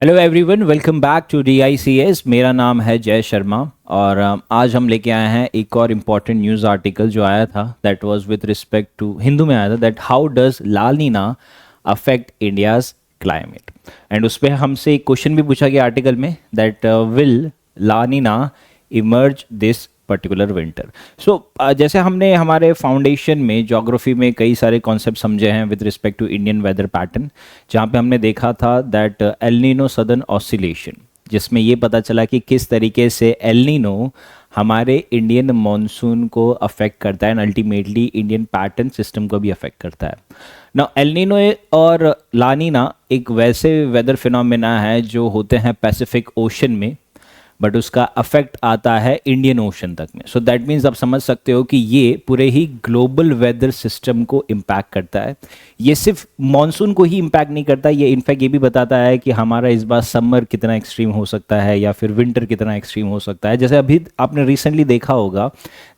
Hello everyone, welcome back to DICS। मेरा नाम है जय शर्मा और आज हम लेके आए हैं एक और इम्पॉर्टेंट न्यूज़ आर्टिकल जो आया था that was with respect to Hindu में आया था that how does La Nina affect India's climate. And उस पर हमसे एक क्वेश्चन भी पूछा गया आर्टिकल में that will La Nina emerge this particular winter. So जैसे हमने हमारे फाउंडेशन में ज्योग्राफी में कई सारे कॉन्सेप्ट समझे हैं with respect to Indian weather pattern, जहाँ पे हमने देखा था that El Nino southern oscillation, जिसमें ये पता चला कि किस तरीके से एल नीनो हमारे इंडियन मॉनसून को अफेक्ट करता है and ultimately Indian pattern system को भी अफेक्ट करता है। ना एल नीनो और ला नीना एक वैसे वेदर फिनोमेना है जो होते हैं पैसिफिक ओशन में, बट उसका अफेक्ट आता है इंडियन ओशन तक में। सो दैट मीन्स आप समझ सकते हो कि ये पूरे ही ग्लोबल वेदर सिस्टम को इम्पैक्ट करता है। ये सिर्फ मॉनसून को ही इम्पैक्ट नहीं करता, ये इनफैक्ट ये भी बताता है कि हमारा इस बार समर कितना एक्सट्रीम हो सकता है या फिर विंटर कितना एक्सट्रीम हो सकता है। जैसे अभी आपने रिसेंटली देखा होगा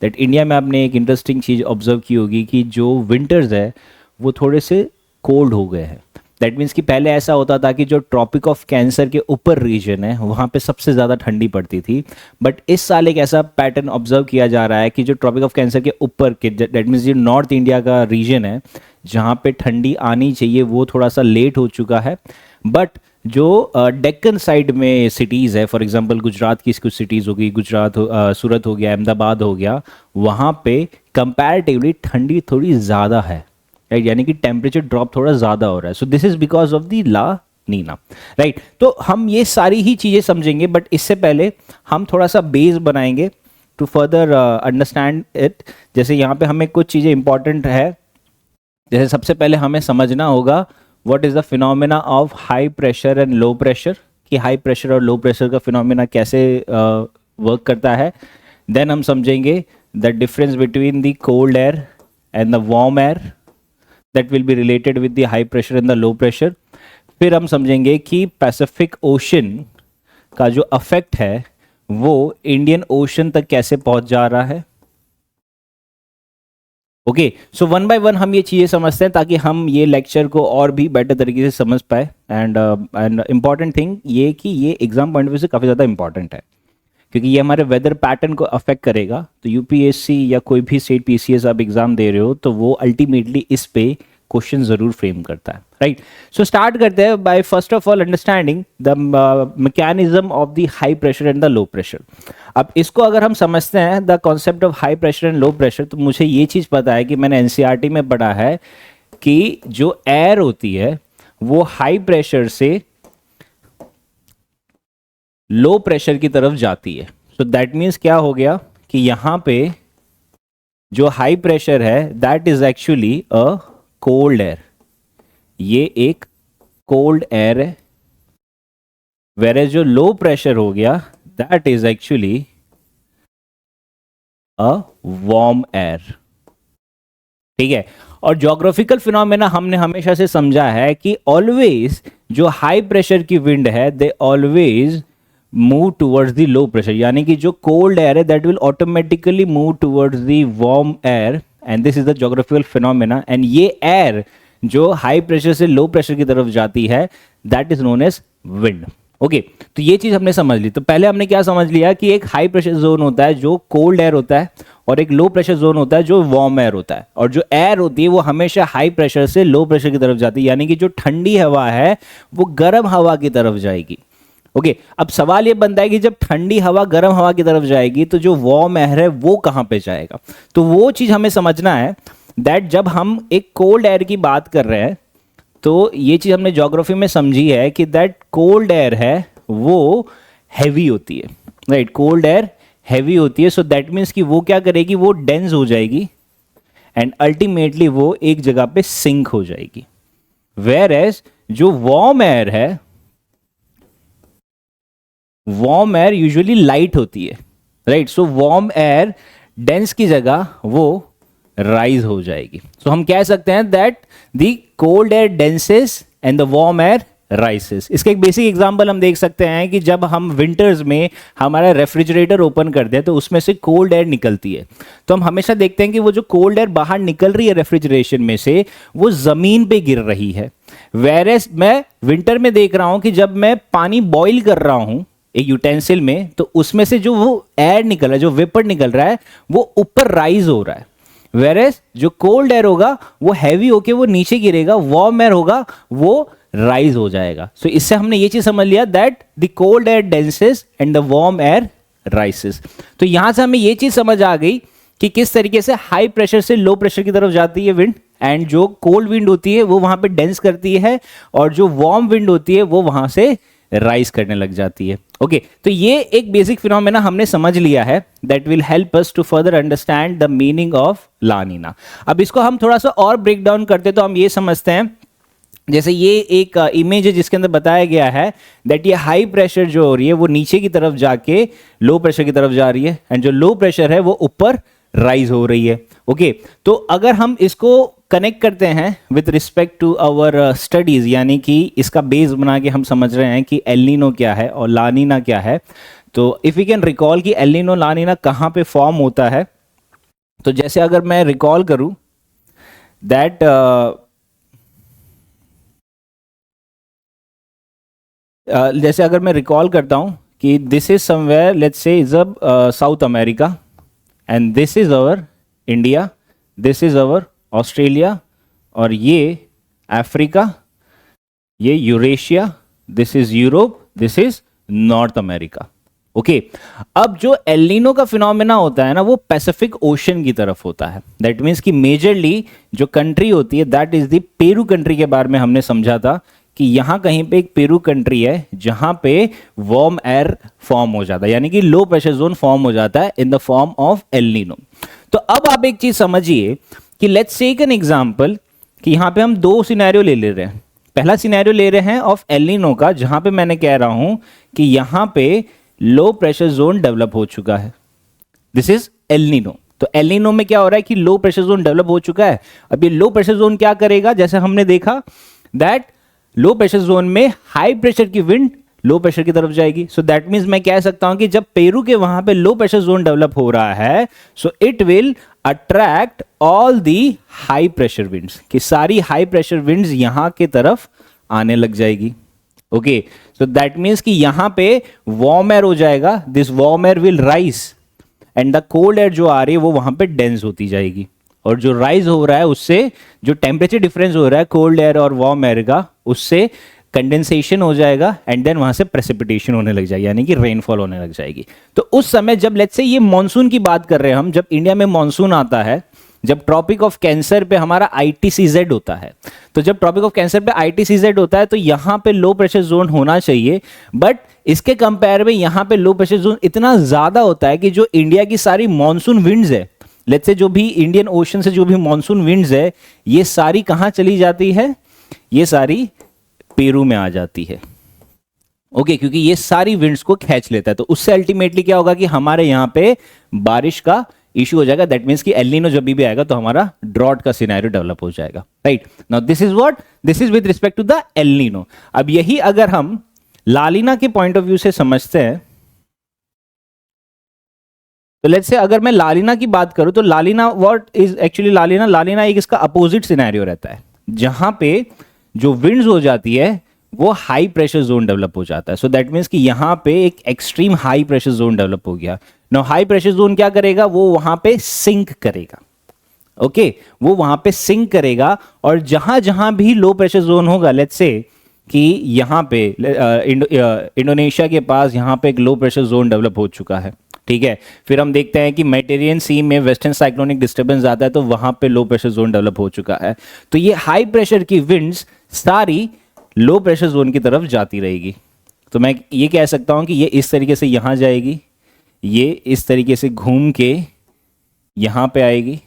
दैट इंडिया में आपने एक इंटरेस्टिंग चीज़ ऑब्जर्व की होगी कि जो विंटर्स है वो थोड़े से कोल्ड हो गए हैं। दैट मीन्स कि पहले ऐसा होता था कि जो ट्रॉपिक ऑफ कैंसर के ऊपर रीजन है वहाँ पे सबसे ज़्यादा ठंडी पड़ती थी, बट इस साल एक ऐसा पैटर्न ऑब्जर्व किया जा रहा है कि जो ट्रॉपिक ऑफ कैंसर के ऊपर के दैट मीन्स जो नॉर्थ इंडिया का रीजन है जहाँ पे ठंडी आनी चाहिए वो थोड़ा सा लेट हो चुका है। बट जो डेक्कन साइड में सिटीज़ है, फॉर एग्जांपल गुजरात की कुछ सिटीज़ हो गई, सूरत हो गया, अहमदाबाद हो गया, वहाँ पे कंपैरेटिवली ठंडी थोड़ी ज़्यादा है, राइट, यानी कि टेम्परेचर ड्रॉप थोड़ा ज़्यादा हो रहा है। So this is because of the La Nina, right. तो हम ये सारी ही चीज़ें समझेंगे, बट इससे पहले हम थोड़ा सा बेस बनाएंगे टू फर्दर अंडरस्टैंड इट। जैसे यहाँ पे हमें कुछ चीज़ें इंपॉर्टेंट है, जैसे सबसे पहले हमें समझना होगा what is the phenomena of high pressure and low pressure, कि हाई प्रेशर और लो प्रेशर का फिनोमेना कैसे वर्क करता है। देन हम समझेंगे the difference between the cold air and the warm air that will be related with the high pressure and the low pressure। फिर हम समझेंगे कि पैसिफिक ओशन का जो अफेक्ट है वो इंडियन ओशन तक कैसे पहुंच जा रहा है। Okay, so one by one हम ये चीज़ें समझते हैं ताकि हम ये लेक्चर को और भी बेटर तरीके से समझ पाए। एंड इम्पॉर्टेंट थिंग ये कि ये एग्जाम पॉइंट ऑफ व्यू से काफ़ी ज़्यादा इंपॉर्टेंट है क्योंकि ये हमारे वेदर पैटर्न को अफेक्ट करेगा। तो यूपीएससी या कोई भी स्टेट पीसीएस आप एग्जाम दे रहे हो तो वो अल्टीमेटली इस पे क्वेश्चन जरूर फ्रेम करता है, राइट। सो स्टार्ट करते हैं by first of all understanding the mechanism of the high pressure and the low pressure. अब इसको अगर हम समझते हैं the concept of high pressure and low pressure, तो मुझे ये चीज़ पता है कि मैंने एनसीईआरटी में पढ़ा है कि जो एयर होती है वो हाई प्रेशर से लो प्रेशर की तरफ जाती है। सो दैट मीन्स क्या हो गया कि यहां पे जो हाई प्रेशर है that is actually a cold air, ये एक कोल्ड एयर है, वेयर जो लो प्रेशर हो गया that is actually a warm air, ठीक है। और ज्योग्राफिकल फिनोमेना हमने हमेशा से समझा है कि ऑलवेज जो हाई प्रेशर की विंड है they always move towards the low pressure, यानी कि जो कोल्ड एयर है that will automatically move towards the warm air and this is the geographical phenomena. And ये एयर जो हाई प्रेशर से लो प्रेशर की तरफ जाती है that is known as wind. Okay, तो ये चीज हमने समझ ली। तो पहले हमने क्या समझ लिया कि एक हाई प्रेशर जोन होता है जो कोल्ड एयर होता है और एक लो प्रेशर जोन होता है जो वार्म एयर होता है, और जो एयर होती है वो हमेशा हाई प्रेशर से लो प्रेशर की तरफ जाती है, यानी कि जो ठंडी हवा है वो गर्म हवा की तरफ जाएगी। ओके, अब सवाल ये बनता है कि जब ठंडी हवा गर्म हवा की तरफ जाएगी तो जो वार्म एयर है वो कहाँ पे जाएगा। तो वो चीज़ हमें समझना है दैट जब हम एक कोल्ड एयर की बात कर रहे हैं तो ये चीज़ हमने ज्योग्राफी में समझी है कि दैट कोल्ड एयर है वो हैवी होती है, राइट। कोल्ड एयर हैवी होती है, सो दैट मीन्स कि वो क्या करेगी, वो डेंस हो जाएगी एंड अल्टीमेटली वो एक जगह पे सिंक हो जाएगी। वेयर एज जो वार्म एयर है, वार्म एयर यूजुअली लाइट होती है, right. So warm air dense की जगह वो राइज हो जाएगी। सो हम कह सकते हैं that the cold air denses and the warm air rises. इसका एक बेसिक एग्जांपल हम देख सकते हैं कि जब हम विंटर्स में हमारा रेफ्रिजरेटर ओपन करते हैं तो उसमें से कोल्ड एयर निकलती है, तो हम हमेशा देखते हैं कि वो जो कोल्ड एयर बाहर निकल रही है रेफ्रिजरेशन में से वो ज़मीन पे गिर रही है। वेरेस मैं विंटर में देख रहा हूं कि जब मैं पानी बॉईल कर रहा हूं एक यूटेंसिल में, तो उसमें से जो वो एयर निकल रहा है, जो वेपर निकल रहा है, वो ऊपर राइज हो रहा है। वेरेस जो कोल्ड एयर होगा वो हैवी होके वो नीचे गिरेगा, वार्म एयर होगा वो राइज हो जाएगा। सो इससे हमने ये चीज समझ लिया that the cold air denses and the warm air rises. तो यहां से हमें ये चीज समझ आ गई कि किस तरीके से हाई प्रेशर से लो प्रेशर की तरफ जाती है विंड, एंड जो कोल्ड विंड होती है वो वहां पे डेंस करती है, और जो वार्म विंड होती है वो वहां से राइज करने लग जाती है। ओके, तो ये एक बेसिक फिनोमेना हमने समझ लिया है that will help us to further understand the meaning of La Nina. अब इसको हम थोड़ा सा और ब्रेक डाउन करते तो हम ये समझते हैं, जैसे ये एक इमेज है जिसके अंदर बताया गया है दैट ये हाई प्रेशर जो हो रही है वो नीचे की तरफ जाके लो प्रेशर की तरफ जा रही है, एंड जो लो प्रेशर है वो ऊपर राइज हो रही है। ओके, तो अगर हम इसको कनेक्ट करते हैं with respect to our studies, यानी कि इसका बेस बना के हम समझ रहे हैं कि एल नीनो क्या है और ला नीना क्या है, तो इफ वी कैन रिकॉल कि एल नीनो ला नीना कहाँ पे फॉर्म होता है, तो जैसे अगर मैं रिकॉल करूं दैट जैसे अगर मैं रिकॉल करता हूं कि this is somewhere let's say is a south America, and this is our India, this is our Australia, और ये अफ्रीका, ये Eurasia, this is Europe, this is north America. Okay, अब जो एल नीनो का phenomena होता है ना वो पैसिफिक ओशन की तरफ होता है। दैट मीन्स कि मेजरली जो कंट्री होती है that is the Peru country के बारे में हमने समझा था कि यहाँ कहीं पे एक पेरू कंट्री है जहाँ पे वार्म एयर फॉर्म हो जाता है, यानी कि लो प्रेशर जोन फॉर्म हो जाता है in the form of L Nino. तो अब आप एक चीज समझिए कि लेट्स टेक एन एग्जांपल कि यहाँ पे हम दो सिनेरियो ले रहे हैं। पहला सिनेरियो ले रहे हैं ऑफ एल नीनो का, जहाँ पे मैंने कह रहा हूँ कि यहाँ पे लो प्रेशर जोन डेवलप हो चुका है, दिस इज एल नीनो। तो एल नीनो में क्या हो रहा है कि लो प्रेशर जोन डेवलप हो चुका है। अब ये लो प्रेशर जोन क्या करेगा, जैसे हमने देखा दैट लो प्रेशर जोन में हाई प्रेशर की विंड लो प्रेशर की तरफ जाएगी। सो दैट मीन्स मैं कह सकता हूं कि जब पेरू के वहां पे लो प्रेशर जोन डेवलप हो रहा है, so it will attract all the high pressure winds, कि सारी हाई प्रेशर विंड्स यहां के तरफ आने लग जाएगी। ओके, सो दैट मीन्स कि यहां पे वार्म एयर हो जाएगा, this warm air will rise, and the cold air जो आ रही है वो वहां पे डेंस होती जाएगी, और जो राइज हो रहा है उससे जो टेम्परेचर डिफरेंस हो रहा है कोल्ड एयर और वार्म एयर का, उससे कंडेंसेशन हो जाएगा, एंड देन वहां से प्रेसिपिटेशन होने लग जाएगी, यानी कि रेनफॉल होने लग जाएगी। तो उस समय जब लेट्स से ये मॉनसून की बात कर रहे हैं हम, जब इंडिया में मॉनसून आता है, जब ट्रॉपिक ऑफ कैंसर पे हमारा ITCZ होता है, तो जब ट्रॉपिक ऑफ कैंसर पे ITCZ होता है तो यहाँ पे लो प्रेशर जोन होना चाहिए, बट इसके कंपेयर में यहाँ पे लो प्रेशर जोन इतना ज्यादा होता है कि जो इंडिया की सारी मॉनसून विंड्स है, लेट्स से जो भी इंडियन ओशन से जो भी मॉनसून विंड्स है, ये सारी कहाँ चली जाती है, ये सारी पेरू में आ जाती है। ओके, क्योंकि ये सारी विंड्स को खींच लेता है, तो उससे अल्टीमेटली क्या होगा कि हमारे यहाँ पे बारिश का इशू हो जाएगा। दैट मीन्स कि एल नीनो जब भी आएगा तो हमारा ड्रॉट का सिनेरियो डेवलप हो जाएगा। Right, now this is what, this is with respect to the El Nino. अब यही अगर हम ला नीना के पॉइंट ऑफ व्यू से समझते हैं, तो लेट्स से अगर मैं ला नीना की बात करूं तो ला नीना व्हाट इज एक्चुअली ला नीना एक इसका अपोजिट सिनेरियो रहता है, जहां पे जो विंड्स हो जाती है वो हाई प्रेशर जोन डेवलप हो जाता है। सो दैट मीन्स कि यहां पे एक extreme high pressure zone develop हो गया। नाउ हाई प्रेशर जोन क्या करेगा, वो वहां पे सिंक करेगा। ओके, वो वहां पे सिंक करेगा, और जहां जहां भी लो प्रेशर जोन होगा, लेट्स से कि यहां पे इंडोनेशिया के पास यहां पे एक लो प्रेशर जोन डेवलप हो चुका है, ठीक है। फिर हम देखते हैं कि मेडिटेरियन सी में वेस्टर्न साइक्लोनिक डिस्टर्बेंस आता है, तो वहां पे लो प्रेशर जोन डेवलप हो चुका है। तो ये हाई प्रेशर की विंड्स सारी लो प्रेशर जोन की तरफ जाती रहेगी। तो मैं ये कह सकता हूं कि ये इस तरीके से यहां जाएगी, ये इस तरीके से घूम के यहां पे आएगी,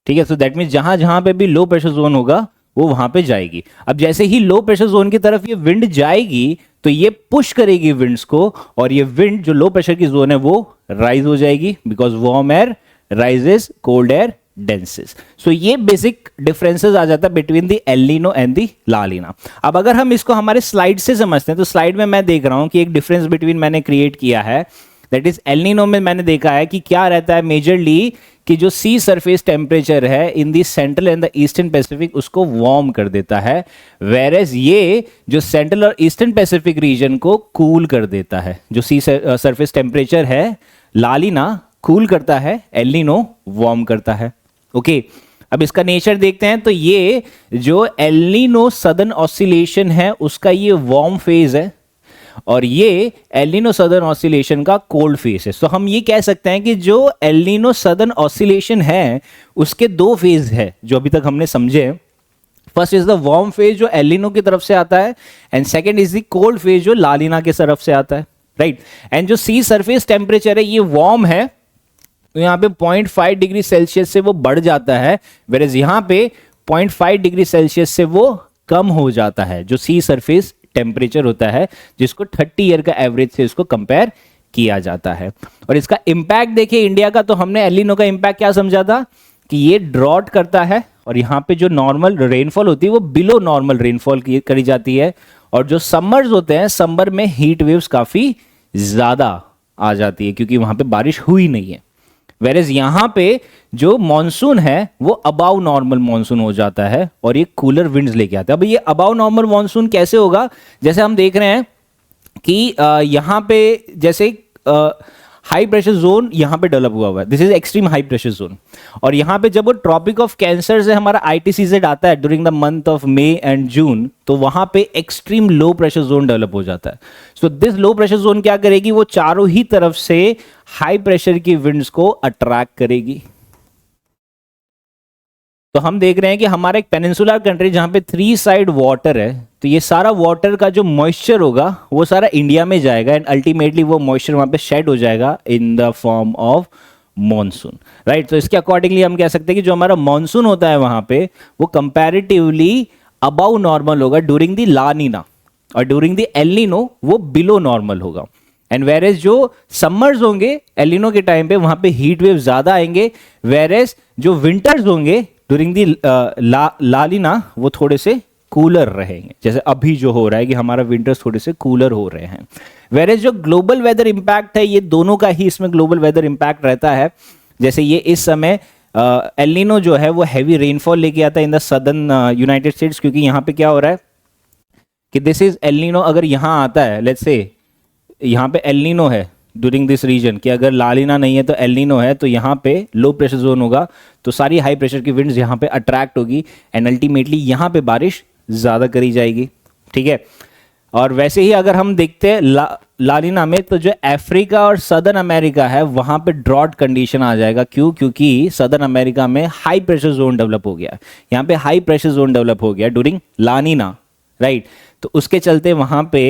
ठीक है। सो दैट मीन्स जहां जहां पे भी लो प्रेशर जोन होगा वो वहां पे जाएगी। अब जैसे ही लो प्रेशर जोन की तरफ ये विंड जाएगी तो ये पुश करेगी विंड्स को, और ये विंड जो लो प्रेशर की जोन है वो राइज हो जाएगी, because warm air rises, cold air denses. So ये बेसिक डिफरेंसेस आ जाता है between the El Nino and the La Nina. अब अगर हम इसको हमारे स्लाइड से समझते हैं तो स्लाइड में मैं देख रहा हूं कि एक डिफरेंस बिटवीन मैंने क्रिएट किया है, दैट इज एल नीनो में मैंने देखा है कि क्या रहता है मेजरली कि जो सी सरफेस टेम्परेचर है in the central and the eastern Pacific उसको वार्म कर देता है, वेरेज ये जो सेंट्रल और ईस्टर्न पैसिफिक रीजन को कूल कर देता है। जो सी सरफेस टेम्परेचर है ला नीना कूल करता है, एल नीनो वार्म करता है। ओके अब इसका नेचर देखते हैं। तो ये जो एल नीनो सदर्न ऑसिलेशन है उसका ये वार्म फेज है और ये एल नीनो सदर्न ऑसिलेशन का कोल्ड फेज है। तो हम ये कह सकते हैं कि जो एल नीनो सदर्न ऑसिलेशन है उसके दो फेज है जो अभी तक हमने समझे। First is the warm phase जो एल नीनो की तरफ से आता है and second is the cold phase जो ला नीना की तरफ से आता है, राइट। एंड जो सी सरफेस टेम्परेचर है ये वार्म है तो यहाँ पे 0.5 डिग्री सेल्सियस से वो बढ़ जाता है, वेरेज यहाँ पे 0.5 डिग्री सेल्सियस से वो कम हो जाता है जो सी सरफेस टेम्परेचर होता है, जिसको 30 ईयर का एवरेज से इसको कंपेयर किया जाता है। और इसका इंपैक्ट देखिए इंडिया का, तो हमने एल नीनो का इंपैक्ट क्या समझा था कि ये ड्रॉट करता है और यहाँ पे जो नॉर्मल रेनफॉल होती है वो बिलो नॉर्मल रेनफॉल करी जाती है और जो समर्स होते हैं समर में हीट वेव्स काफी ज्यादा आ जाती है क्योंकि वहां पे बारिश हुई नहीं है। वेरेज यहाँ पे जो मॉनसून है वो अबाव नॉर्मल मॉनसून हो जाता है और ये कूलर विंड्स लेके आता है। अब ये अबाव नॉर्मल मॉनसून कैसे होगा, जैसे हम देख रहे हैं कि यहाँ पे जैसे हाई प्रेशर जोन यहाँ पे डेवलप हुआ है, this is extreme high pressure zone. और यहाँ पे जब वो ट्रॉपिक ऑफ कैंसर से हमारा आईटीसीजेड आता है during the month of May and June, तो वहां पे extreme low pressure zone develop हो जाता है। So this low pressure zone क्या करेगी, वो चारों ही तरफ से हाई प्रेशर की विंड्स को अट्रैक्ट करेगी। तो हम देख रहे हैं कि हमारा एक पेनिनसुलर कंट्री जहां पे 3 साइड वाटर है, तो ये सारा वाटर का जो मॉइस्चर होगा वो सारा इंडिया में जाएगा एंड अल्टीमेटली वो मॉइस्चर वहां पे शेड हो जाएगा in the form of monsoon, right. तो इसके अकॉर्डिंगली हम कह सकते हैं कि जो हमारा मॉनसून होता है वहां पे वो कंपैरेटिवली अबव नॉर्मल होगा ड्यूरिंग द ला नीना और ड्यूरिंग द एल नीनो वो बिलो नॉर्मल होगा। एंड वेरेज जो समर्स होंगे एल नीनो के टाइम पे वहां पे हीट वेव ज्यादा आएंगे, वेरेज जो विंटर्स होंगे ड्यूरिंग दी ला नीना वो थोड़े से कूलर रहेंगे, जैसे अभी जो हो रहा है कि हमारा विंटर्स थोड़े से कूलर हो रहे हैं। वेरेज जो ग्लोबल वेदर इंपैक्ट है ये दोनों का ही इसमें ग्लोबल वेदर इंपैक्ट रहता है। जैसे ये इस समय एल नीनो जो है वो हैवी रेनफॉल लेके आता है in the southern United states, क्योंकि यहाँ पे क्या हो रहा है कि दिस इज एल नीनो, अगर यहाँ आता है लेट्स से यहाँ पे एल नीनो है ड्यूरिंग दिस रीजन कि अगर ला नीना नहीं है तो एल नीनो है, तो यहाँ पे लो प्रेशर जोन होगा तो सारी हाई प्रेशर की विंड्स यहाँ पे अट्रैक्ट होगी एंड अल्टीमेटली यहाँ पे बारिश ज़्यादा करी जाएगी, ठीक है। और वैसे ही अगर हम देखते हैं ला नीना में तो जो अफ्रीका और सदर्न अमेरिका है वहाँ पे ड्रॉट कंडीशन आ जाएगा। क्यों? क्योंकि सदर्न अमेरिका में हाई प्रेशर जोन डेवलप हो गया, यहाँ पे हाई प्रेशर जोन डेवलप हो गया ड्यूरिंग ला नीना, राइट। तो उसके चलते वहां पे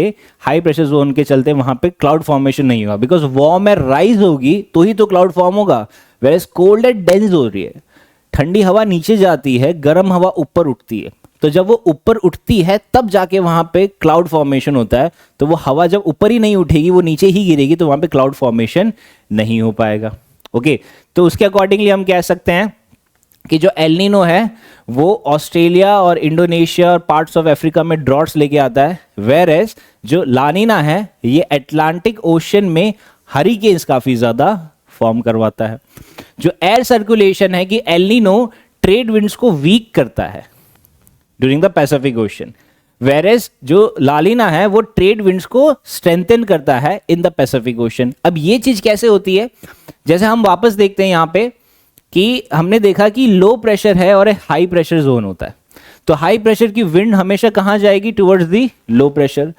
हाई प्रेशर जोन के चलते वहां पे क्लाउड फॉर्मेशन नहीं होगा, बिकॉज वार्म एयर राइज होगी तो ही तो क्लाउड फॉर्म होगा। वेयर कोल्ड एयर डेंस हो रही है, ठंडी हवा नीचे जाती है, गर्म हवा ऊपर उठती है, तो जब वो ऊपर उठती है तब जाके वहां पे क्लाउड फॉर्मेशन होता है। तो वो हवा जब ऊपर ही नहीं उठेगी वो नीचे ही गिरेगी तो वहां पे क्लाउड फॉर्मेशन नहीं हो पाएगा। ओके, तो उसके अकॉर्डिंगली हम कह सकते हैं कि जो एल नीनो है वो ऑस्ट्रेलिया और इंडोनेशिया और पार्ट्स ऑफ अफ्रीका में ड्रॉट्स लेके आता है, वेयर एज जो ला नीना है ये अटलांटिक ओशन में हरिकेन्स काफी ज्यादा फॉर्म करवाता है। जो एयर सर्कुलेशन है कि एल नीनो ट्रेड विंड्स को वीक करता है during the Pacific Ocean, whereas जो ला नीना है वो ट्रेड विंड्स को स्ट्रेंथन करता है इन द पैसिफिक ओशन। अब ये चीज कैसे होती है, जैसे हम वापस देखते हैं यहाँ पे कि हमने देखा कि लो प्रेशर है और हाई प्रेशर जोन होता है, तो हाई प्रेशर की विंड हमेशा कहां जाएगी, टुवर्ड्स दी लो प्रेशर।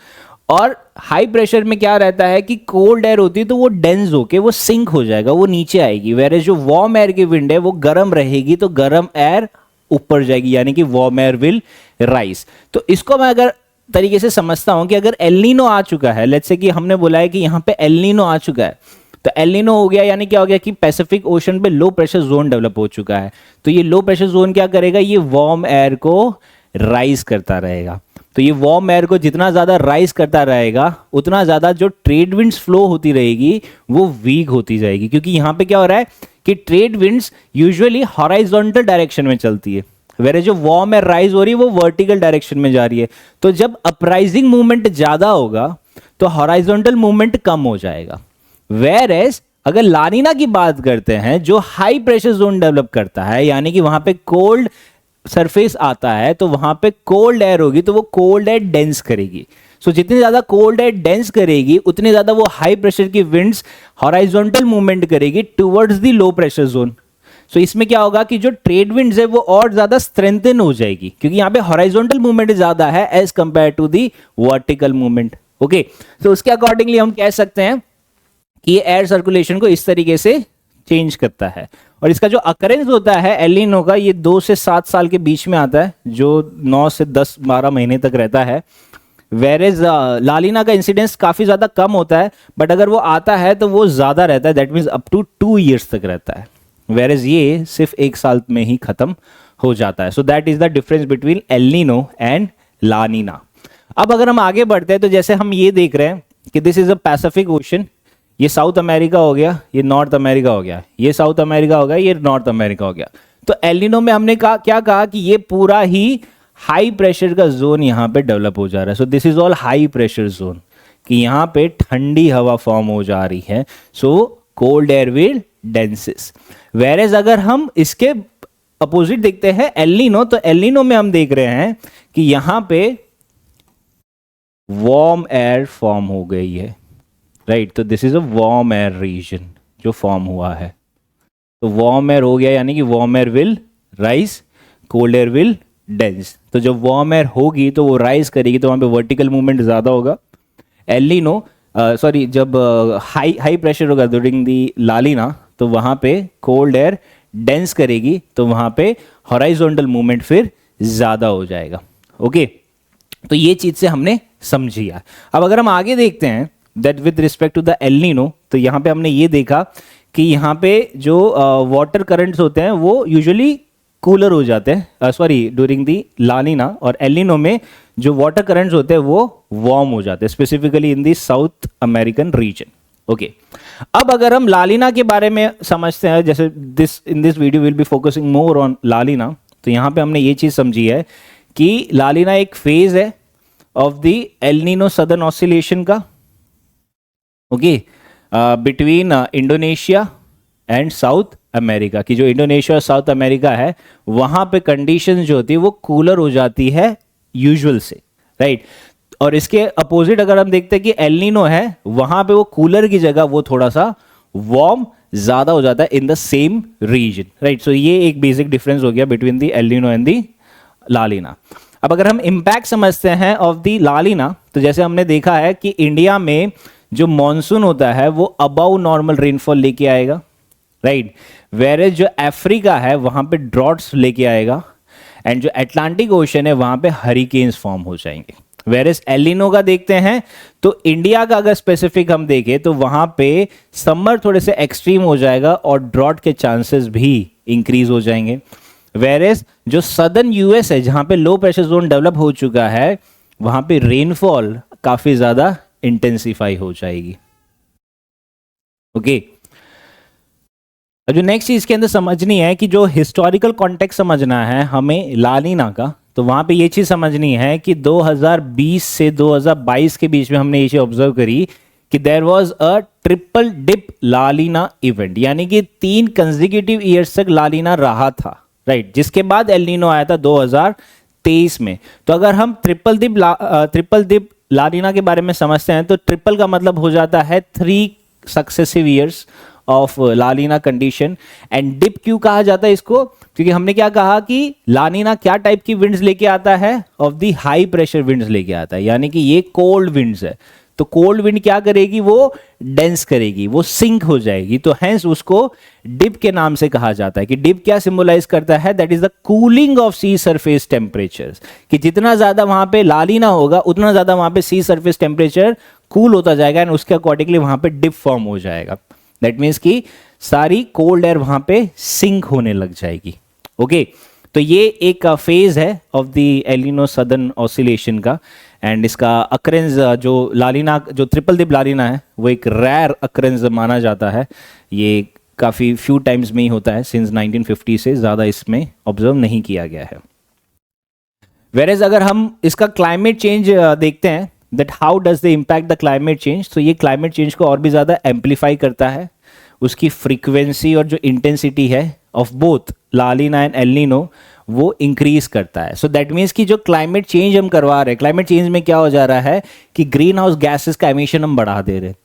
और हाई प्रेशर में क्या रहता है कि कोल्ड एयर होती है तो वो डेंस होके वो सिंक हो जाएगा, वो नीचे आएगी, वेयर जो वार्म एयर की विंड है वो गर्म रहेगी तो गर्म एयर ऊपर जाएगी, यानी कि वार्म एयर विल राइज। तो इसको मैं अगर तरीके से समझता हूं कि अगर एल नीनो आ चुका है, लेट्स से कि हमने बोला है कि यहाँ पे एल नीनो आ चुका है, तो एल नीनो हो गया यानी क्या हो गया कि पैसिफिक ओशन पे लो प्रेशर जोन डेवलप हो चुका है। तो ये लो प्रेशर जोन क्या करेगा, ये वार्म एयर को राइज करता रहेगा। तो ये वार्म एयर को जितना ज़्यादा राइज करता रहेगा उतना ज़्यादा जो ट्रेड विंड्स फ्लो होती रहेगी वो वीक होती जाएगी, क्योंकि यहाँ पे क्या हो रहा है कि trade winds usually horizontal direction में चलती है, वेरे जो वार्म एयर राइज हो रही है वो वर्टिकल डायरेक्शन में जा रही है। तो जब अपराइजिंग मूवमेंट ज़्यादा होगा तो हॉराइजॉन्टल मूवमेंट कम हो जाएगा। वेरेज अगर लानिना की बात करते हैं जो हाई प्रेशर जोन डेवलप करता है, यानी कि वहां पे कोल्ड सरफेस आता है, तो वहां पे कोल्ड एयर होगी तो वो कोल्ड एयर डेंस करेगी। सो जितनी ज्यादा कोल्ड एयर डेंस करेगी उतनी ज्यादा वो हाई प्रेशर की विंड्स हॉराइजॉन्टल मूवमेंट करेगी towards the low pressure zone. So इसमें क्या होगा कि जो ट्रेड विंड्स है वो और ज्यादा स्ट्रेंथन हो जाएगी, क्योंकि यहाँ पे हॉराइजॉन्टल मूवमेंट ज्यादा है as compare to the vertical movement. Okay, तो उसके अकॉर्डिंगली हम कह सकते हैं कि ये एयर सर्कुलेशन को इस तरीके से चेंज करता है। और इसका जो अकरेंस होता है एल नीनो का, ये 2 से 7 साल के बीच में आता है, जो 9 से 10-12 महीने तक रहता है। वेरेज लालिना का इंसिडेंस काफ़ी ज़्यादा कम होता है, बट अगर वो आता है तो वो ज़्यादा रहता है, that means up to 2 years तक रहता है, वेरेज ये सिर्फ 1 साल में ही ख़त्म हो जाता है। So that is the difference between L Nino and लानिना। अब अगर हम आगे बढ़ते हैं तो जैसे हम ये देख रहे हैं कि this is a Pacific ocean, ये साउथ अमेरिका हो गया, ये नॉर्थ अमेरिका हो गया, ये साउथ अमेरिका हो गया, ये नॉर्थ अमेरिका हो गया। तो एल नीनो में हमने क्या कहा कि ये पूरा ही हाई प्रेशर का जोन यहाँ पे डेवलप हो जा रहा है। So this is all high pressure zone, कि यहाँ पे ठंडी हवा फॉर्म हो जा रही है। So cold air will डेंसिस। वेरेज अगर हम इसके अपोजिट देखते हैं एल नीनो, तो एल नीनो में हम देख रहे हैं कि यहाँ पे वार्म एयर फॉर्म हो गई है, राइट। तो this is a warm air region जो फॉर्म हुआ है। तो वार्म एयर हो गया, यानी कि warm air will rise, cold air will dense. तो जब वार्म एयर होगी तो वो राइज करेगी, तो वहाँ पे वर्टिकल मूवमेंट ज़्यादा होगा। एल नीनो सॉरी, जब हाई प्रेशर होगा ड्यूरिंग दी लालिना, तो वहाँ पे कोल्ड एयर डेंस करेगी, तो वहाँ पे हॉराइजॉन्टल मूवमेंट फिर ज़्यादा हो जाएगा। ओके, तो ये चीज़ से हमने समझी है। अब अगर हम आगे देखते हैं that with respect to the El Nino, तो यहाँ पे हमने ये देखा कि यहाँ पे जो वाटर करंट्स होते हैं वो यूजुअली कूलर हो जाते हैं, सॉरी ड्यूरिंग दी लानिना, और एल नीनो में जो वाटर करंट्स होते हैं वो वार्म हो जाते हैं, specifically in the south American region. Okay, अब अगर हम लालिना के बारे में समझते हैं, जैसे in this video will be focusing more on La Nina, तो यहाँ पे हमने ये चीज़ समझी है कि लालिना एक फेज है of the El Nino southern oscillation का, okay, between Indonesia and South America, की जो इंडोनेशिया और साउथ अमेरिका है वहाँ पे कंडीशन जो होती है वो कूलर हो जाती है यूजुअल से, राइट। और इसके अपोजिट अगर हम देखते हैं कि एल नीनो है, वहाँ पे वो कूलर की जगह वो थोड़ा सा वार्म ज़्यादा हो जाता है in the same region, right. So ये एक बेसिक डिफरेंस हो गया between the El Nino and the La Nina. अब अगर हम इम्पैक्ट समझते हैं ऑफ दी लालिना, तो जैसे हमने देखा है कि इंडिया में जो मॉनसून होता है वो अबव नॉर्मल रेनफॉल लेके आएगा, राइट। वेरेज जो अफ्रीका है वहाँ पे ड्रॉट्स लेके आएगा, एंड जो अटलांटिक ओशन है वहाँ पे हरिकेन्स फॉर्म हो जाएंगे। वेरेज एल नीनो का देखते हैं तो इंडिया का अगर स्पेसिफिक हम देखें तो वहाँ पे समर थोड़े से एक्सट्रीम हो जाएगा और ड्रॉट के चांसेस भी इंक्रीज हो जाएंगे। वेरेज जो सदर्न यूएस है जहाँ पे लो प्रेशर जोन डेवलप हो चुका है वहाँ पे रेनफॉल काफ़ी ज़्यादा इंटेंसिफाई हो जाएगी। ओके, जो नेक्स्ट चीज के अंदर समझनी है कि जो हिस्टोरिकल कॉन्टेक्स्ट समझना है हमें लानिना का, तो वहां पे ये चीज समझनी है कि 2020 से 2022 के बीच में हमने ये चीज ऑब्जर्व करी कि there was a triple dip La Nina event, यानी कि 3 कंसेक्यूटिव ईयर्स तक लालिना रहा था, राइट। जिसके बाद एल नीनो आया था 2023 में। तो अगर हम ट्रिपल डिप लानिना के बारे में समझते हैं तो ट्रिपल का मतलब हो जाता है 3 successive years of La Nina condition. And dip क्यों कहा जाता है इसको, क्योंकि हमने क्या कहा कि लानिना क्या टाइप की विंड्स लेके आता है, of the high pressure winds लेके आता है, यानी कि ये कोल्ड विंड्स है। तो कोल्ड विंड क्या करेगी, वो डेंस करेगी, वो सिंक हो जाएगी, तो हेंस उसको डिप के नाम से कहा जाता है। कि डिप क्या सिंबलाइज करता है, that is the cooling of sea surface temperatures, कि जितना ज्यादा वहां पे लालिना होगा उतना ज्यादा वहां पे सी सरफेस टेम्परेचर कूल होता जाएगा, एंड उसके अकॉर्डिंगली वहां पे डिप फॉर्म हो जाएगा। दैट मीन्स कि सारी कोल्ड एयर वहां पे सिंक होने लग जाएगी। ओके, तो ये एक फेज है ऑफ द एलिनो सदर्न ऑसिलेशन का, एंड इसका अक्रेंस जो लालिना, जो ट्रिपल दिप लालिना है, वो एक रेयर अक्रेंस माना जाता है। ये काफ़ी फ्यू टाइम्स में ही होता है, सिंस 1950 से ज़्यादा इसमें ऑब्जर्व नहीं किया गया है। वेरेज अगर हम इसका क्लाइमेट चेंज देखते हैं, that how does the impact the climate change, तो ये क्लाइमेट चेंज को और भी ज़्यादा एम्पलीफाई करता है। उसकी फ्रीक्वेंसी और जो इंटेंसिटी है of both La Nina and El Nino वो इंक्रीज करता है। सो दैट मीन्स कि जो क्लाइमेट चेंज हम करवा रहे हैं, क्लाइमेट चेंज में क्या हो जा रहा है कि ग्रीन हाउस गैसेस का एमिशन हम बढ़ा दे रहे हैं।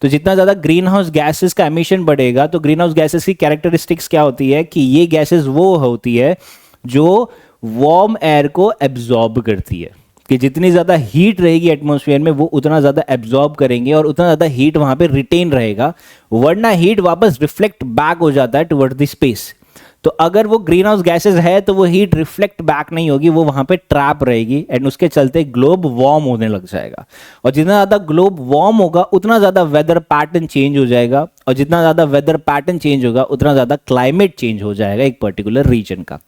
तो जितना ज़्यादा ग्रीन हाउस गैसेस का एमिशन बढ़ेगा, तो ग्रीन हाउस गैसेस की कैरेक्टरिस्टिक्स क्या होती है कि ये गैसेस वो होती है जो वार्म एयर को एब्जॉर्ब करती है, कि जितनी ज़्यादा हीट रहेगी एटमॉस्फेयर में वो उतना ज़्यादा एब्जॉर्ब करेंगे और उतना ज़्यादा हीट वहाँ पे रिटेन रहेगा, वरना हीट वापस रिफ्लेक्ट बैक हो जाता है टुवर्ड द स्पेस। तो अगर वो ग्रीन हाउस गैसेज है तो वो हीट रिफ्लेक्ट बैक नहीं होगी, वो वहाँ पे ट्रैप रहेगी, एंड उसके चलते ग्लोब वार्म होने लग जाएगा। और जितना ज़्यादा ग्लोब वार्म होगा उतना ज़्यादा वेदर पैटर्न चेंज हो जाएगा, और जितना ज़्यादा वेदर पैटर्न चेंज होगा उतना ज़्यादा क्लाइमेट चेंज हो जाएगा एक पर्टिकुलर रीजन का।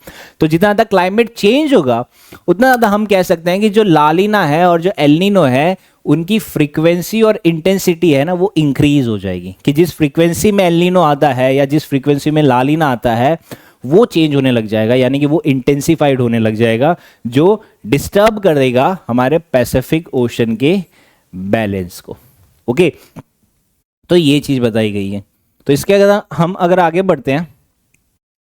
तो जितना ज़्यादा क्लाइमेट चेंज होगा उतना ज़्यादा हम कह सकते हैं कि जो लालिना है और जो एल नीनो है उनकी फ्रीक्वेंसी और इंटेंसिटी है ना वो इंक्रीज हो जाएगी, कि जिस फ्रीक्वेंसी में एल नीनो आता है या जिस फ्रीक्वेंसी में लालिना आता है वो चेंज होने लग जाएगा, यानी कि वो इंटेंसिफाइड होने लग जाएगा, जो डिस्टर्ब करेगा हमारे पैसिफिक ओशन के बैलेंस को। ओके, तो ये चीज बताई गई है। तो इसके अगर हम आगे बढ़ते हैं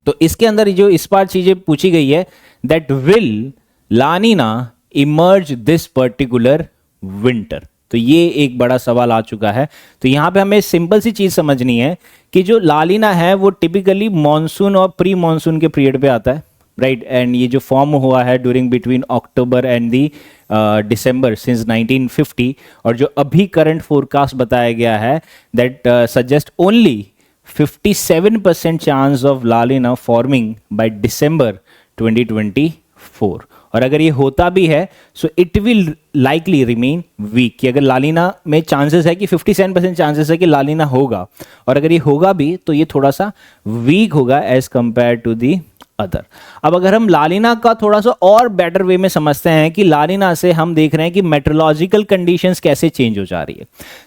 तो इसके अंदर जो इस बार चीजें पूछी गई है, that will लानिना emerge this particular winter. तो ये एक बड़ा सवाल आ चुका है। तो यहाँ पे हमें सिंपल सी चीज़ समझनी है कि जो लालिना है वो टिपिकली मॉनसून और प्री मॉनसून के पीरियड पे आता है, राइट। एंड ये जो फॉर्म हुआ है during between October and the December since 1950, और जो अभी करंट फोरकास्ट बताया गया है that suggest only 57% chance of La Nina forming by December 2024। और अगर ये होता भी है so it will likely remain weak, कि अगर लालिना में चांसेस है कि 57% चांसेस है कि लालिना होगा, और अगर ये होगा भी तो ये थोड़ा सा वीक होगा as compare to the other. अब अगर हम लालिना का थोड़ा सा और बेटर वे में समझते हैं कि लालिना से हम देख रहे हैं कि मेट्रोलॉजिकल कंडीशंस कैसे चेंज हो जा रही है,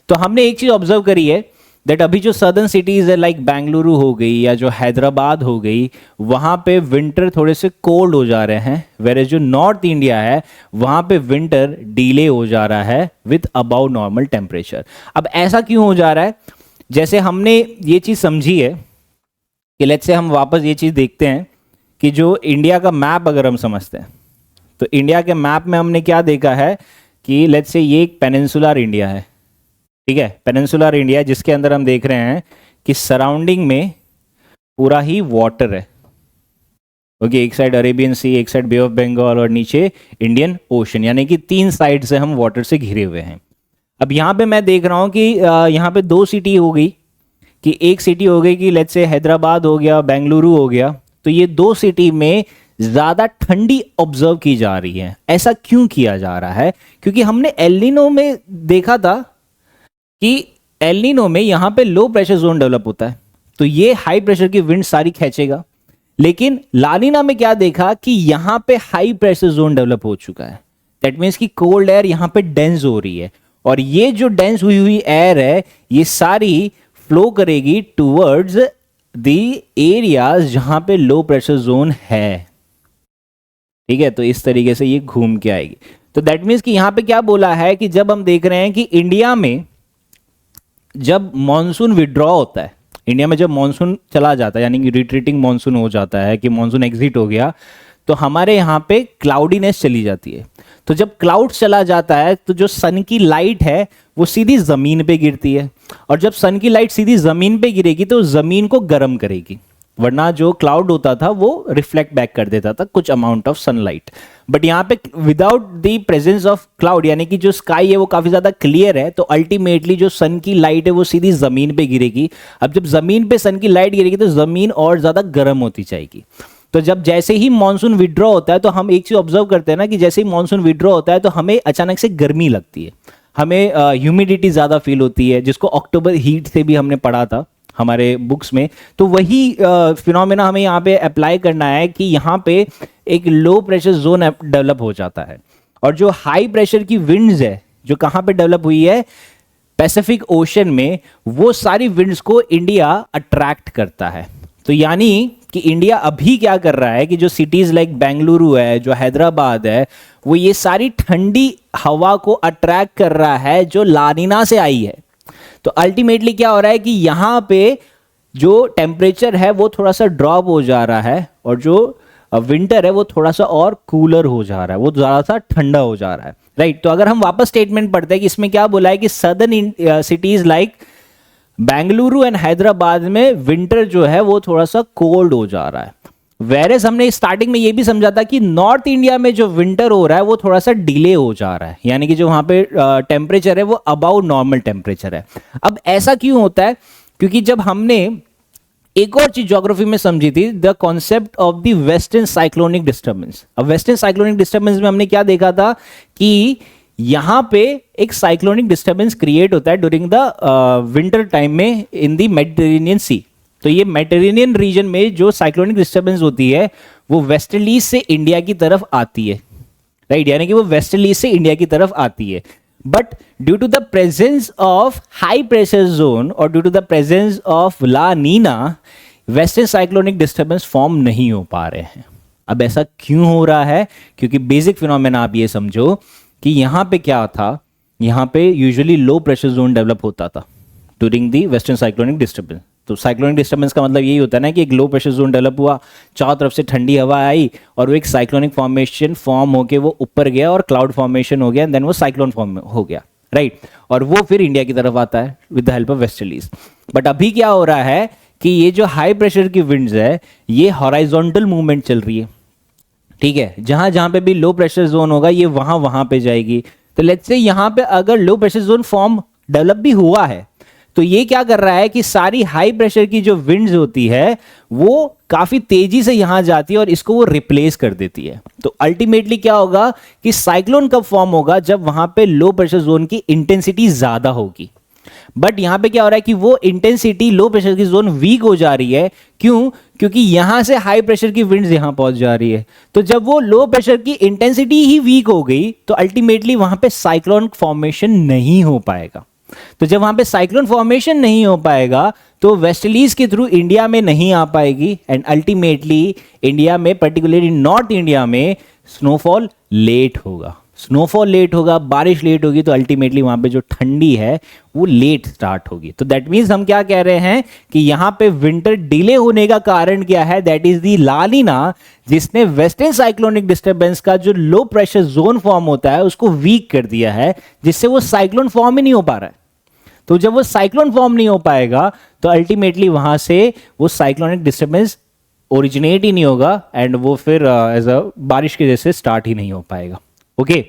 तो हमने एक चीज ऑब्जर्व करी है दैट अभी जो सदर्न सिटीज है लाइक बेंगलुरु हो गई या जो हैदराबाद हो गई, वहाँ पे विंटर थोड़े से कोल्ड हो जा रहे हैं, वेयर जो नॉर्थ इंडिया है वहाँ पे विंटर डिले हो जा रहा है विथ अबाउ नॉर्मल टेम्परेचर। अब ऐसा क्यों हो जा रहा है? जैसे हमने ये चीज़ समझी है कि लेट्स से हम वापस ये चीज़ देखते हैं कि जो इंडिया का मैप अगर हम समझते हैं तो इंडिया के मैप में हमने क्या देखा है कि लेट्स से ये एक पेनिनसुलर इंडिया है, ठीक है, पेनिनसुलर इंडिया, जिसके अंदर हम देख रहे हैं कि सराउंडिंग में पूरा ही वाटर है। ओके, एक साइड अरेबियन सी, एक साइड बे ऑफ बंगाल और नीचे इंडियन ओशन, यानी कि 3 साइड से हम वाटर से घिरे हुए हैं। अब यहाँ पे मैं देख रहा हूँ कि यहाँ पे 2 सिटी हो गई, कि एक सिटी हो गई कि लेट्स से हैदराबाद हो गया, बेंगलुरु हो गया, तो ये 2 सिटी में ज़्यादा ठंडी ऑब्जर्व की जा रही है। ऐसा क्यों किया जा रहा है? क्योंकि हमने एल नीनो में देखा था कि एल नीनो में यहाँ पे लो प्रेशर जोन डेवलप होता है, तो ये हाई प्रेशर की विंड सारी खींचेगा। लेकिन लानिना में क्या देखा कि यहाँ पे हाई प्रेशर जोन डेवलप हो चुका है, दैट मीन्स कि कोल्ड एयर यहाँ पे डेंस हो रही है, और ये जो डेंस हुई हुई एयर है ये सारी फ्लो करेगी टूवर्ड्स द एरियाज जहां पे लो प्रेशर जोन है, ठीक है। तो इस तरीके से ये घूम के आएगी। तो दैट मीन्स कि यहां पे क्या बोला है कि जब हम देख रहे हैं कि इंडिया में जब मॉनसून विड्रॉ होता है, इंडिया में जब मॉनसून चला जाता है, यानी कि रिट्रीटिंग मॉनसून हो जाता है, कि मॉनसून एग्जिट हो गया, तो हमारे यहाँ पे क्लाउडीनेस चली जाती है। तो जब क्लाउड चला जाता है तो जो सन की लाइट है वो सीधी ज़मीन पे गिरती है, और जब सन की लाइट सीधी ज़मीन पे गिरेगी तो ज़मीन को गर्म करेगी, वरना जो क्लाउड होता था वो रिफ्लेक्ट बैक कर देता था कुछ अमाउंट ऑफ सनलाइट। बट यहाँ पे without the presence of cloud, यानी कि जो स्काई है वो काफ़ी ज़्यादा क्लियर है, तो अल्टीमेटली जो सन की लाइट है वो सीधी ज़मीन पे गिरेगी। अब जब ज़मीन पे सन की लाइट गिरेगी तो ज़मीन और ज़्यादा गर्म होती जाएगी। तो जब जैसे ही मॉनसून विड्रॉ होता है तो हम एक चीज़ ऑब्जर्व करते हैं ना कि जैसे ही मॉनसून विड्रॉ होता है तो हमें अचानक से गर्मी लगती है, हमें ह्यूमिडिटी ज़्यादा फील होती है, जिसको अक्टूबर हीट से भी हमने पढ़ा था, हमारे बुक्स में, तो वही फिनोमेना हमें यहाँ पे अप्लाई करना है कि यहाँ पे एक लो प्रेशर जोन डेवलप हो जाता है, और जो हाई प्रेशर की विंड्स है जो कहाँ पे डेवलप हुई है, पैसिफिक ओशन में, वो सारी विंड्स को इंडिया अट्रैक्ट करता है। तो यानी कि इंडिया अभी क्या कर रहा है कि जो सिटीज लाइक बेंगलुरु है, जो हैदराबाद है, वो ये सारी ठंडी हवा को अट्रैक्ट कर रहा है जो लानिना से आई है। तो अल्टीमेटली क्या हो रहा है कि यहाँ पे जो टेम्परेचर है वो थोड़ा सा ड्रॉप हो जा रहा है, और जो विंटर है वो थोड़ा सा और कूलर हो जा रहा है, वो ज़्यादा सा ठंडा हो जा रहा है, राइट। तो अगर हम वापस स्टेटमेंट पढ़ते हैं कि इसमें क्या बोला है कि southern cities like Bengaluru and Hyderabad में विंटर जो है वो थोड़ा सा कोल्ड हो जा रहा है। वेरेस हमने स्टार्टिंग में ये भी समझा था कि नॉर्थ इंडिया में जो विंटर हो रहा है वो थोड़ा सा डिले हो जा रहा है, यानी कि जो वहाँ पे टेम्परेचर है वो अबाउ नॉर्मल टेम्परेचर है। अब ऐसा क्यों होता है? क्योंकि जब हमने एक और चीज ज्योग्राफी में समझी थी, the concept of the western cyclonic disturbance. अब वेस्टर्न साइक्लोनिक डिस्टर्बेंस में हमने क्या देखा था कि यहां पे एक साइक्लोनिक डिस्टर्बेंस क्रिएट होता है ड्यूरिंग द विंटर टाइम में इन द मेडिटेरेनियन सी। तो ये मेडिटेरेनियन रीजन में जो साइक्लोनिक डिस्टर्बेंस होती है वो वेस्टर्ली से इंडिया की तरफ आती है, राइट, यानी कि वो वेस्टर्ली से इंडिया की तरफ आती है। But due to the presence of high pressure zone और due to the presence of La Nina, western cyclonic disturbance form नहीं हो पा रहे हैं। अब ऐसा क्यों हो रहा है? क्योंकि बेसिक फिनोमेना आप ये समझो कि यहाँ पे क्या था, यहाँ पे यूजुअली लो प्रेशर जोन डेवलप होता था during the western cyclonic disturbance. तो साइक्लोनिक डिस्टर्बेंस का मतलब यही होता है ना कि एक लो प्रेशर जोन डेवलप हुआ, चारों तरफ से ठंडी हवा आई और वो एक साइक्लोनिक फॉर्मेशन फॉर्म होके वो ऊपर गया और क्लाउड फॉर्मेशन हो गया, देन वो साइक्लोन फॉर्म हो गया, राइट। और वो फिर इंडिया की तरफ आता है with the help of westerlies. But अभी क्या हो रहा है कि ये जो हाई प्रेशर की विंड्स है ये हॉराइजॉन्टल मूवमेंट चल रही है, ठीक है। जहां जहां पे भी लो प्रेशर जोन होगा ये वहां वहां पे जाएगी। तो लेट्स से यहां पे अगर लो प्रेशर जोन फॉर्म डेवलप भी हुआ है तो ये क्या कर रहा है कि सारी हाई प्रेशर की जो विंड्स होती है वो काफी तेजी से यहां जाती है और इसको वो रिप्लेस कर देती है। तो अल्टीमेटली क्या होगा कि साइक्लोन कब फॉर्म होगा? जब वहां पे लो प्रेशर जोन की इंटेंसिटी ज्यादा होगी। बट यहां पे क्या हो रहा है कि वो इंटेंसिटी लो प्रेशर की जोन वीक हो जा रही है। क्यों? क्योंकि यहां से हाई प्रेशर की विंड्स यहां पहुंच जा रही है। तो जब वो लो प्रेशर की इंटेंसिटी ही वीक हो गई तो अल्टीमेटली वहां पे साइक्लोन फॉर्मेशन नहीं हो पाएगा। तो जब वहां पे साइक्लोन फॉर्मेशन नहीं हो पाएगा तो वेस्टर्लीज के थ्रू इंडिया में नहीं आ पाएगी, एंड अल्टीमेटली इंडिया में, पर्टिकुलरली नॉर्थ इंडिया में, स्नोफॉल लेट होगा। स्नोफॉल लेट होगा, बारिश लेट होगी, तो अल्टीमेटली वहां पे जो ठंडी है वो लेट स्टार्ट होगी। तो दैट मीन्स हम क्या कह रहे हैं कि यहां पे विंटर डिले होने का कारण क्या है? दैट इज दी ला नीना, जिसने वेस्टर्न साइक्लोनिक डिस्टर्बेंस का जो लो प्रेशर जोन फॉर्म होता है उसको वीक कर दिया है, जिससे वो साइक्लोन फॉर्म ही नहीं हो पा रहा है। तो जब वो साइक्लोन फॉर्म नहीं हो पाएगा तो अल्टीमेटली वहां से वो साइक्लोनिक डिस्टर्बेंस ओरिजिनेट ही नहीं होगा, एंड वो फिर एज अ बारिश के जैसे स्टार्ट ही नहीं हो पाएगा। ओके,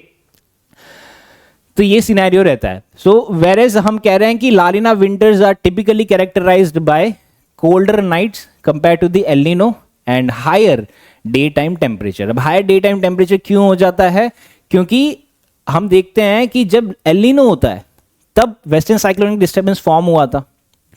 तो ये सिनेरियो रहता है। सो वेरेज हम कह रहे हैं कि La Nina winters are typically characterised by colder nights compare to the El Nino and higher day time temperature. अब हायर डे टाइम टेम्परेचर क्यों हो जाता है? क्योंकि हम देखते हैं कि जब एल नीनो होता है तब वेस्टर्न साइक्लोनिक डिस्टर्बेंस फॉर्म हुआ था,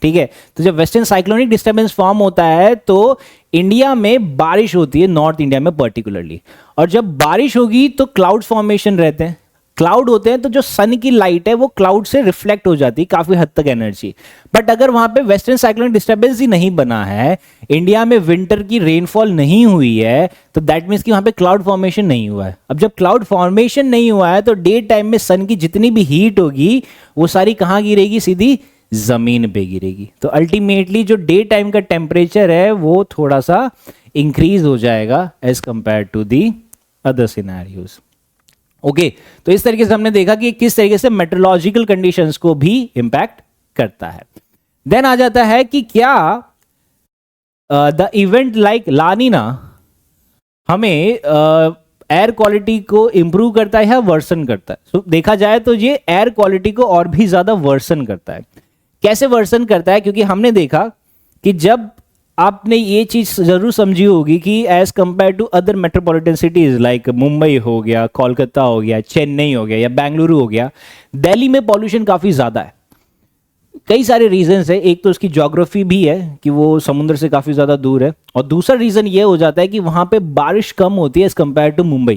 ठीक है। तो जब वेस्टर्न साइक्लोनिक डिस्टर्बेंस फॉर्म होता है तो इंडिया में बारिश होती है, नॉर्थ इंडिया में पर्टिकुलरली। और जब बारिश होगी तो क्लाउड फॉर्मेशन रहते हैं, क्लाउड होते हैं, तो जो सन की लाइट है वो क्लाउड से रिफ्लेक्ट हो जाती है काफी हद तक एनर्जी। बट अगर वहां पे वेस्टर्न साइक्लोनिक डिस्टर्बेंस ही नहीं बना है, इंडिया में विंटर की रेनफॉल नहीं हुई है, तो दैट मीन्स कि वहां पे क्लाउड फॉर्मेशन नहीं हुआ है। अब जब क्लाउड फॉर्मेशन नहीं हुआ है तो डे टाइम में सन की जितनी भी हीट होगी वो सारी कहां गिरेगी? सीधी जमीन पे गिरेगी। तो अल्टीमेटली जो डे टाइम का टेम्परेचर है वो थोड़ा सा इंक्रीज हो जाएगा as compare to the other scenarios. Okay, तो इस तरीके से हमने देखा कि किस तरीके से मेट्रोलॉजिकल कंडीशंस को भी इंपैक्ट करता है। देन आ जाता है कि क्या द इवेंट लाइक ला नीना हमें एयर क्वालिटी को इंप्रूव करता है या वर्सन करता है? तो देखा जाए तो ये एयर क्वालिटी को और भी ज्यादा वर्सन करता है। कैसे वर्सन करता है? क्योंकि हमने देखा कि जब आपने ये चीज जरूर समझी होगी कि as compare to other metropolitan cities like Mumbai हो गया, कोलकाता हो गया, चेन्नई हो गया या बेंगलुरु हो गया, दिल्ली में पॉल्यूशन काफी ज्यादा है। कई सारे रीजंस है। एक तो उसकी ज्योग्राफी भी है कि वो समुद्र से काफ़ी ज़्यादा दूर है, और दूसरा रीज़न ये हो जाता है कि वहाँ पे बारिश कम होती है एज़ कम्पेयर टू मुंबई,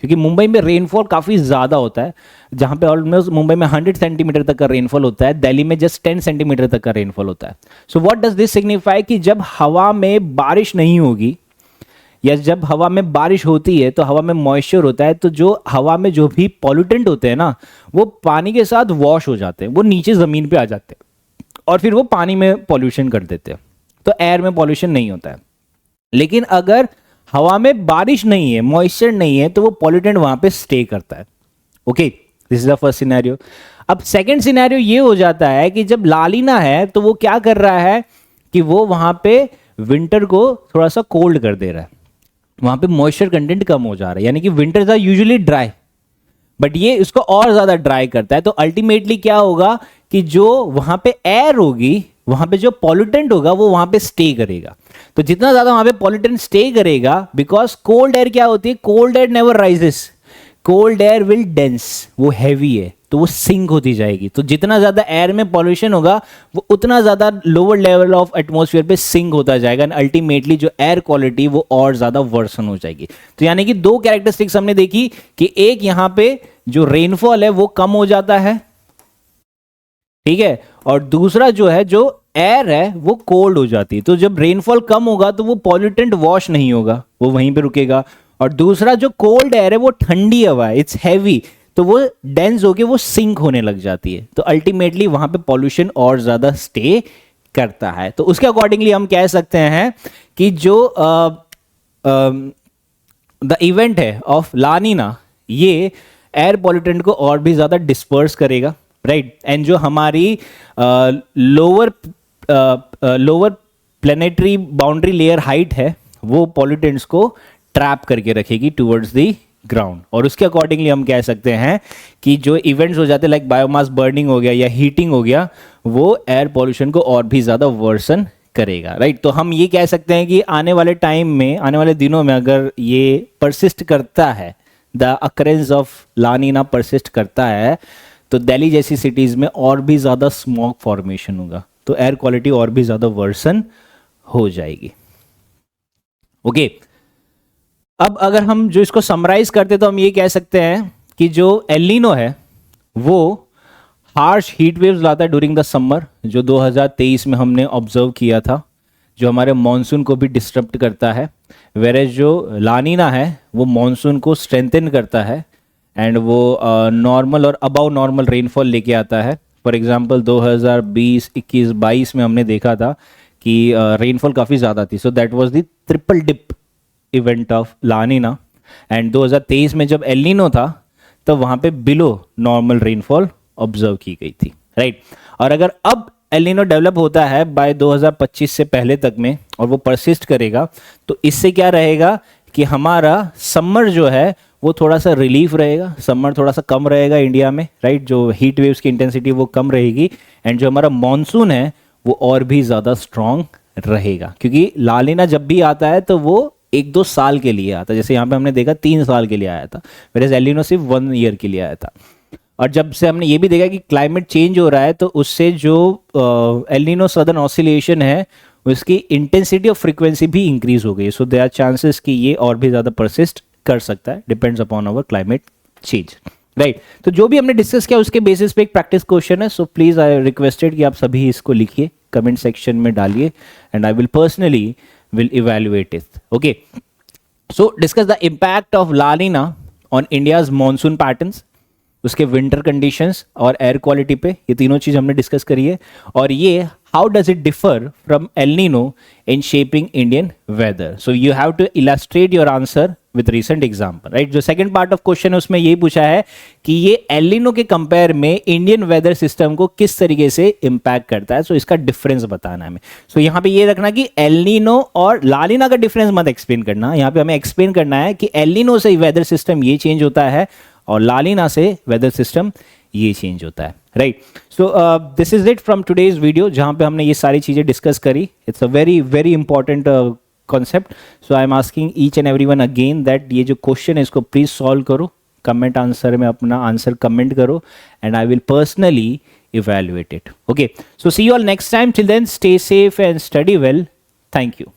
क्योंकि मुंबई में रेनफॉल काफ़ी ज़्यादा होता है, जहाँ पे ऑलमोस्ट मुंबई में 100 सेंटीमीटर तक का रेनफॉल होता है, दिल्ली में जस्ट 10 सेंटीमीटर तक का रेनफॉल होता है। So what does this signify कि जब हवा में बारिश नहीं होगी या जब हवा में बारिश होती है तो हवा में मॉइस्चर होता है, तो जो हवा में जो भी पॉल्यूटेंट होते हैं ना, वो पानी के साथ वॉश हो जाते हैं, वो नीचे ज़मीन पे आ जाते हैं और फिर वो पानी में पॉल्यूशन कर देते हैं, तो एयर में पॉल्यूशन नहीं होता है। लेकिन अगर हवा में बारिश नहीं है, मॉइस्चर नहीं है, तो वो पॉल्यूटेंट वहां पे स्टे करता है। Okay, this is the first scenario. अब सेकंड सिनेरियो ये हो जाता है कि जब लालिना है तो वो क्या कर रहा है कि वो वहां पे विंटर को थोड़ा सा कोल्ड कर दे रहा है, वहां पे मॉइस्चर कंटेंट कम हो जा रहा है, यानी कि winters are usually dry, but ये इसको और ज्यादा ड्राई करता है। तो अल्टीमेटली क्या होगा कि जो वहां पे एयर होगी, वहां पे जो पॉल्यूटेंट होगा वो वहां पे स्टे करेगा। तो जितना ज्यादा वहां पे पॉल्यूटेंट स्टे करेगा, बिकॉज कोल्ड एयर क्या होती है, cold air never rises, cold air will dense, वो हैवी है तो वो सिंक होती जाएगी। तो जितना ज्यादा एयर में पॉल्यूशन होगा वो उतना ज्यादा लोअर लेवल ऑफ एटमॉस्फेयर पे सिंक होता जाएगा, एंड अल्टीमेटली जो एयर क्वालिटी वो और ज्यादा वर्सन हो जाएगी। तो यानी कि दो कैरेक्टरिस्टिक्स हमने देखी कि एक यहां पे जो रेनफॉल है वो कम हो जाता है, ठीक है, और दूसरा जो है जो एयर है वो कोल्ड हो जाती है। तो जब रेनफॉल कम होगा तो वो पॉल्यूटेंट वॉश नहीं होगा, वो वहीं पे रुकेगा, और दूसरा जो कोल्ड एयर है वो ठंडी हवा है, इट्स हैवी, तो वो डेंस होके वो सिंक होने लग जाती है। तो अल्टीमेटली वहां पे पॉल्यूशन और ज्यादा स्टे करता है। तो उसके अकॉर्डिंगली हम कह सकते हैं कि जो द इवेंट है ऑफ लानिना, ये एयर पॉल्यूटेंट को और भी ज्यादा डिस्पर्स करेगा, राइट, एंड जो हमारी lower planetary boundary layer height है वो पॉल्यूटेंट्स को ट्रैप करके रखेगी टुवर्ड्स द ग्राउंड। और उसके अकॉर्डिंगली हम कह सकते हैं कि जो इवेंट्स हो जाते हैं लाइक बायोमास बर्निंग हो गया या हीटिंग हो गया, वो एयर पॉल्यूशन को और भी ज़्यादा वर्सन करेगा, राइट। तो हम ये कह सकते हैं कि आने वाले टाइम में, आने वाले दिनों में अगर ये परसिस्ट करता है, द अकरेंस ऑफ लानिना परसिस्ट करता है, तो दिल्ली जैसी सिटीज़ में और भी ज़्यादा स्मॉग फॉर्मेशन होगा, तो एयर क्वालिटी और भी ज़्यादा वर्सन हो जाएगी। ओके, अब अगर हम जो इसको समराइज करते तो हम ये कह सकते हैं कि जो एलिनो है वो हार्श हीट वेव्स लाता है ड्यूरिंग द समर, जो 2023 में हमने ऑब्जर्व किया था, जो हमारे मॉनसून को भी डिस्टर्ब करता है। वेरेज जो लानिना है वो मॉनसून को स्ट्रेंथन करता है एंड वो normal or above normal rainfall लेके आता है। फॉर एग्जांपल 2020, 21, 22 में हमने देखा था कि रेनफॉल काफ़ी ज़्यादा थी, so that was the triple dip event of La Nina. And 2023 में जब एलिनो था तब वहाँ पे बिलो नॉर्मल रेनफॉल ऑब्जर्व की गई थी, राइट। और अगर अब एलिनो डेवलप होता है बाय 2025 से पहले तक में और वो परसिस्ट करेगा, तो इससे क्या रहेगा कि हमारा समर जो है वो थोड़ा सा रिलीफ रहेगा, समर थोड़ा सा कम रहेगा इंडिया में, राइट, जो हीट वेव्स की इंटेंसिटी वो कम रहेगी, एंड जो हमारा मानसून है वो और भी ज़्यादा स्ट्रांग रहेगा। क्योंकि लानिना जब भी आता है तो वो 1-2 साल के लिए आता है, जैसे यहाँ पे हमने देखा 3 साल के लिए आया था, वेयर एलिनो सिर्फ 1 ईयर के लिए आया था। और जब से हमने ये भी देखा कि क्लाइमेट चेंज हो रहा है तो उससे जो एलिनो सदर्न ऑसिलेशन है उसकी इंटेंसिटी और फ्रीक्वेंसी भी इंक्रीज हो गई, सो देयर आर चांसेस कि ये और भी ज़्यादा परसिस्ट कर सकता है, depends upon our climate change, right. तो जो भी हमने डिस्कस किया उसके बेसिस पे एक प्रैक्टिस क्वेश्चन है, सो प्लीज़ आई रिक्वेस्टेड कि आप सभी इसको लिखिए, कमेंट सेक्शन में डालिए, and I will personally will evaluate it. Okay, so discuss the impact of La Nina on India's monsoon patterns, उसके विंटर कंडीशंस और एयर क्वालिटी पे, ये तीनों चीज़ हमने डिस्कस करी है। और ये how does it differ from El Nino in shaping Indian weather, so you have to illustrate your answer with recent example, right. जो सेकंड पार्ट ऑफ क्वेश्चन है उसमें यही पूछा है कि ये एल नीनो के कंपेयर में इंडियन वेदर सिस्टम को किस तरीके से इंपैक्ट करता है, सो इसका डिफरेंस बताना है हमें। सो यहाँ पे ये रखना कि एल नीनो और ला नीना का डिफरेंस मत एक्सप्लेन करना, यहाँ पे हमें एक्सप्लेन करना है कि एल नीनो से वेदर सिस्टम ये चेंज होता है और ला नीना से वेदर सिस्टम ये चेंज होता है, right. So this is it from today's video, जहां पे हमने ये सारी चीजें डिस्कस करी। It's a very very important concept, so I am asking each and everyone again that ये जो क्वेश्चन है इसको प्लीज सॉल्व करो, कमेंट आंसर में अपना आंसर कमेंट करो, and I will personally evaluate it. Okay, so see you all next time. Till then, stay safe and study well. Thank you.